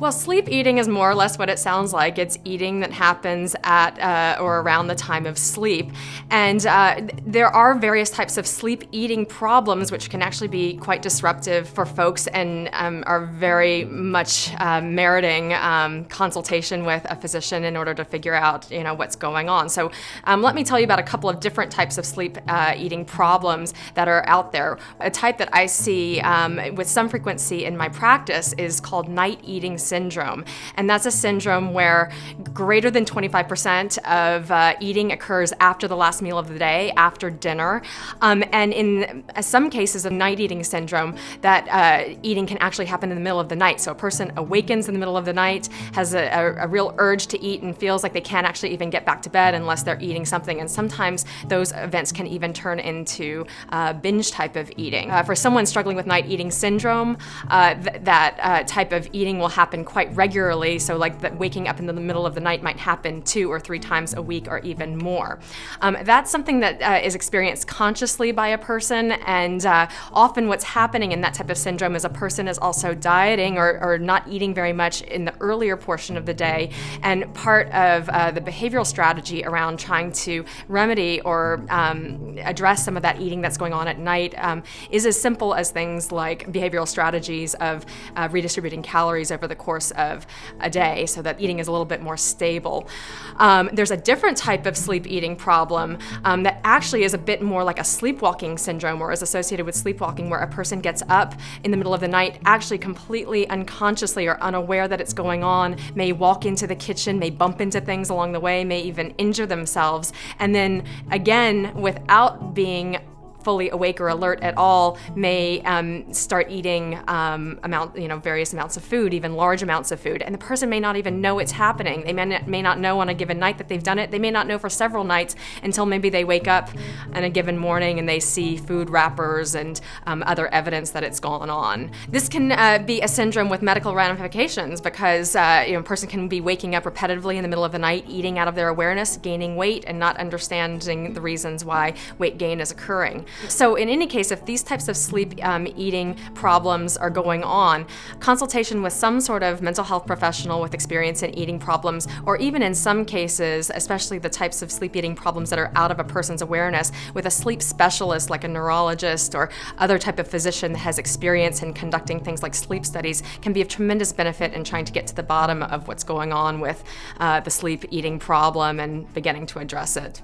Well, sleep eating is more or less what it sounds like. It's eating that happens at or around the time of sleep. And there are various types of sleep eating problems which can actually be quite disruptive for folks and are very much meriting consultation with a physician in order to figure out, what's going on. So let me tell you about a couple of different types of sleep eating problems that are out there. A type that I see with some frequency in my practice is called night eating syndrome. And that's a syndrome where greater than 25% of eating occurs after the last meal of the day, after dinner. And in some cases of night eating syndrome, that eating can actually happen in the middle of the night. So a person awakens in the middle of the night, has a real urge to eat, and feels like they can't actually even get back to bed unless they're eating something. And sometimes those events can even turn into binge type of eating. For someone struggling with night eating syndrome, that type of eating will happen quite regularly. So like waking up in the middle of the night might happen 2 or 3 times a week or even more. That's something that is experienced consciously by a person, and often what's happening in that type of syndrome is a person is also dieting or not eating very much in the earlier portion of the day, and part of the behavioral strategy around trying to remedy or address some of that eating that's going on at night is as simple as things like behavioral strategies of redistributing calories over the course of a day so that eating is a little bit more stable. There's a different type of sleep eating problem that actually is a bit more like a sleepwalking syndrome, or is associated with sleepwalking, where a person gets up in the middle of the night, actually completely unconsciously or unaware that it's going on, may walk into the kitchen, may bump into things along the way, may even injure themselves, and then again, without being fully awake or alert at all, may start eating various amounts of food, even large amounts of food, and the person may not even know it's happening. They may not know on a given night that they've done it. They may not know for several nights until maybe they wake up on a given morning and they see food wrappers and other evidence that it's gone on. This can be a syndrome with medical ramifications because a person can be waking up repetitively in the middle of the night, eating out of their awareness, gaining weight, and not understanding the reasons why weight gain is occurring. So in any case, if these types of sleep eating problems are going on, consultation with some sort of mental health professional with experience in eating problems, or even in some cases, especially the types of sleep eating problems that are out of a person's awareness, with a sleep specialist like a neurologist or other type of physician that has experience in conducting things like sleep studies, can be of tremendous benefit in trying to get to the bottom of what's going on with the sleep eating problem and beginning to address it.